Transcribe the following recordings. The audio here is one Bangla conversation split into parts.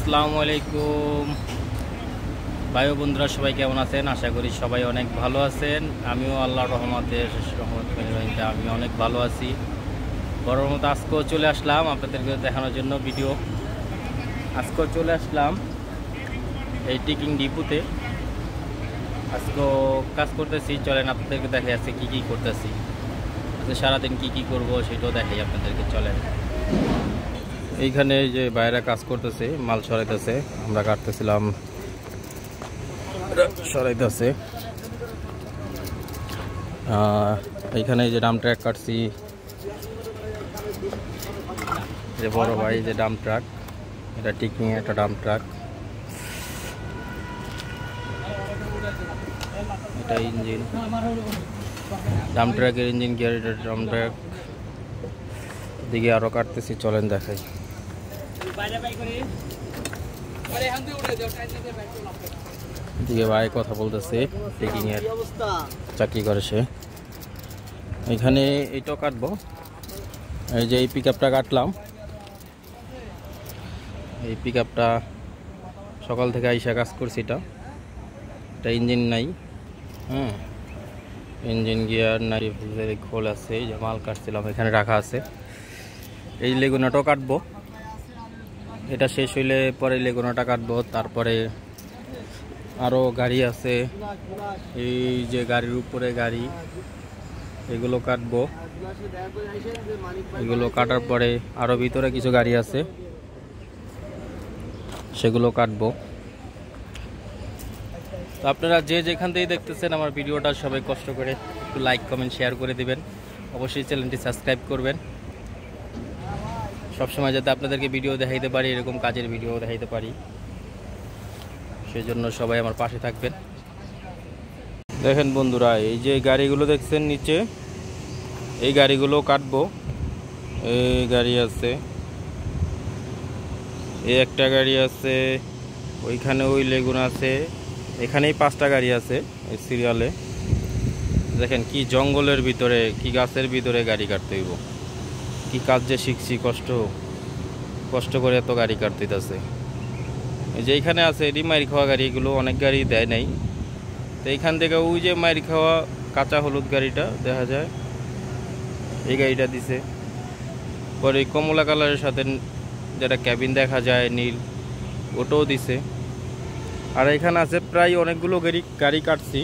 আসসালামু আলাইকুম ভাই ও বন্ধুরা, সবাই কেমন আছেন? আশা করি সবাই অনেক ভালো আছেন। আমিও আল্লাহর রহমতে আমি অনেক ভালো আছি। বড়র মতো আজকেও চলে আসলাম আপনাদেরকে দেখানোর জন্য ভিডিও। আজকেও চলে আসলাম এই টিকিং ডিপুতে। আজকেও কাজ করতেছি, চলেন আপনাদেরকে দেখা যাচ্ছে কী কী করতেছি। আজকে সারাদিন কী কী করবো সেটাও দেখাই আপনাদেরকে, চলেন। এইখানে যে বাইরে কাজ করতেছে, মাল সরাইতেছে, আমরা কাটতেছিলাম, সরাইতেছে। এইখানে যে ডাম ট্রাক কাটছি, যে বড় ভাই যে ডাম ট্রাক, এটা টিকিং একটা ডাম ট্রাক, এটা ইঞ্জিন, ডাম ট্রাকের ইঞ্জিন গিয়ার, এটা ডাম ট্রাক। দিকে আরো কাটতেছি, চলেন দেখাই। দিকে ভাই কথা বলতেছে, টেকিং এর চাকরি করে সে। এখানে এইটাও কাটবো, এই যে এই পিক আপটা কাটলাম। এই পিক আপটা সকাল থেকে আইসা কাজ করছি। এটা ইঞ্জিন নাই, ইঞ্জিন গিয়ার নাই, খোল আছে, এই যে মাল কাটছিলাম এখানে রাখা আছে। এই লেগুনাটাও কাটবো, এটা শেষ হইলে পরে লেগুনাটা কাটবো। তারপরে আরো গাড়ি আছে, এই যে গাড়ির উপরে গাড়ি, এগুলো কাটবো। এগুলো কাটার পরে আরো ভিতরে কিছু গাড়ি আছে, সেগুলো কাটবো। তো আপনারা যে যেখান থেকে দেখতেছেন আমার ভিডিওটা, সবাই কষ্ট করে একটু লাইক কমেন্ট শেয়ার করে দিবেন। অবশ্যই চ্যানেলটি সাবস্ক্রাইব করবেন, সবসময় যাতে আপনাদেরকে ভিডিও দেখাইতে পারি, এরকম কাজের ভিডিও দেখাইতে পারি, সেই জন্য সবাই আমার পাশে থাকবেন। দেখেন বন্ধুরা, এই যে গাড়িগুলো দেখছেন নিচে, এই গাড়িগুলো কাটবো। এই গাড়ি আছে, এই একটা গাড়ি আছে, ওইখানে ওই লেগুনা আছে, এখানেই 5টা গাড়ি আছে এই সিরিয়ালে। দেখেন কি জঙ্গলের ভিতরে, কি গাছের ভিতরে গাড়ি কাটতে হইব, কি কাজ যে শিখছি, কষ্ট করে এত গাড়ি কাটতে আছে। এই যে এইখানে আছে, এটি মাইর খাওয়া গাড়ি, এগুলো অনেক গাড়ি দেয় নাই। তো এইখান থেকে ওই যে মাইর খাওয়া কাঁচা হলুদ গাড়িটা দেখা যায়, এই গাড়িটা দিছে। পরে কমলা কালারের সাথে যেটা ক্যাবিন দেখা যায় নীল, ওটাও দিছে। আর এখানে আছে প্রায় অনেকগুলো গাড়ি কাটছি,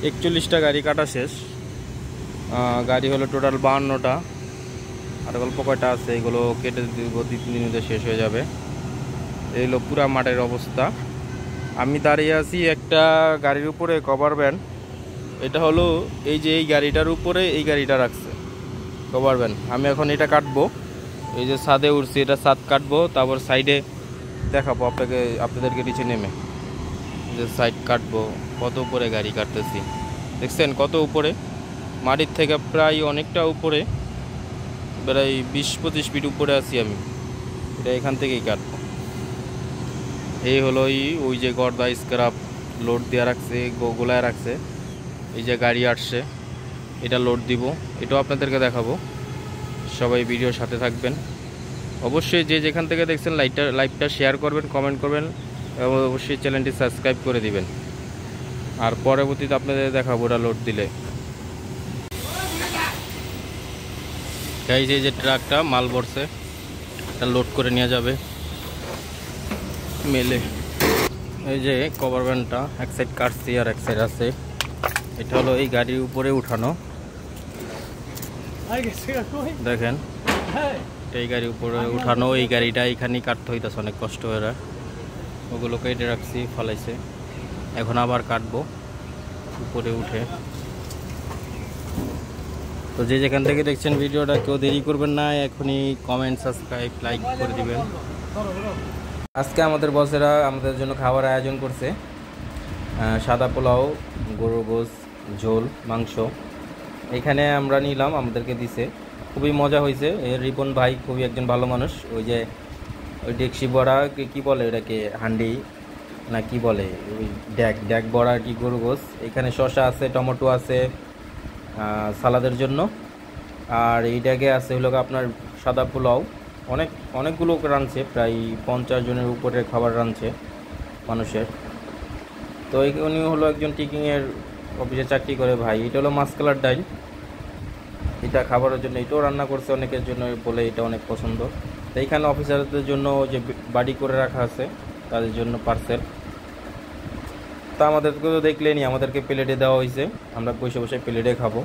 41টা গাড়ি কাটা শেষ। গাড়ি হলো টোটাল 52টা, আর গল্প কয়টা আছে এগুলো কেটে দিব, 2-3 দিনে শেষ হয়ে যাবে। এই হলো পুরা মাঠের অবস্থা। আমি দাঁড়িয়ে আছি একটা গাড়ির উপরে, কভার ভ্যান। এটা হলো এই যে এই গাড়িটার উপরে এই গাড়িটা রাখছে কভার ভ্যান। আমি এখন এটা কাটবো, এই যে ছাদে উঠছি, এটা ছাদ কাটবো, তারপর সাইডে দেখাবো আপনাদেরকে নিচে নেমে যে সাইড কাটবো। কত উপরে গাড়ি কাটতেছি দেখছেন, কত উপরে, মাটির থেকে প্রায় অনেকটা উপরে, প্রায় 20-25 ফিট উপরে আছি আমি। এটা এখান থেকেই কাটবো। এই হলো ওই যে গর্দা স্ক্রাপ লোড দেওয়া রাখছে, গোলায় রাখছে। এই যে গাড়ি আসছে, এটা লোড দিব, এটাও আপনাদেরকে দেখাবো। সবাই ভিডিওর সাথে থাকবেন। অবশ্যই যে যেখান থেকে দেখছেন লাইভটা শেয়ার করবেন, কমেন্ট করবেন, এবং অবশ্যই চ্যানেলটি সাবস্ক্রাইব করে দিবেন। আর পরবর্তীতে আপনাদের দেখাবো ওটা লোড দিলে। এই যে ট্রাকটা মাল ভরছে, এটা লোড করে নিয়ে যাবে মেলে। এই যে কভার ভ্যানটা এক সাইড কাটছি আর এক সাইড আছে, এটা হলো এই গাড়ির উপরে উঠানো। দেখেন এই গাড়ির উপরে উঠানো, এই গাড়িটা এখানেই কাটতে হইতেছে, অনেক কষ্ট হয়ে। ওগুলো কেটে রাখছি, ফলাইছে, এখন আবার কাটবো উপরে উঠে। তো যে যেখান থেকে দেখছেন ভিডিওটা, কেউ দেরি করবেন না, এখনই কমেন্ট, সাবস্ক্রাইব, লাইক করে দিবেন। আজকে আমাদের বসেরা আমাদের জন্য খাবার আয়োজন করছে, সাদা পোলাও, গরুর গোশ, ঝোল, মাংস। এখানে আমরা নিলাম, আমাদেরকে দিছে, খুবই মজা হয়েছে। রিপন ভাই খুবই একজন ভালো মানুষ। ওই যে ওই ডেকসি বড়া, কি বলে এটাকে, হান্ডি না কি বলে, ওই ড্যাক বড়া কি, গরু গোশ। এখানে শসা আছে, টমেটো আছে সালাদের জন্য। আর এইটাকে আছে হলো আপনার সাদা পোলাও, অনেকগুলো রাঁধছে, প্রায় 50 জনের উপরে খাবার রাঁধছে মানুষের। তো উনি হলো একজন টিকিংয়ের অফিসে চাকরি করে ভাই। এটা হলো মাসকালার ডাইল, এটা খাবারের জন্য এটাও রান্না করছে অনেকের জন্য, বলে এটা অনেক পছন্দ। তো এইখানে অফিসারদের জন্য যে বাড়ি করে রাখা আছে তাদের জন্য পার্সেল। তা আমাদেরকে তো দেখলেনি, আমাদেরকে প্লেটে দেওয়া হয়েছে, আমরা বসে বসে প্লেটে খাবো।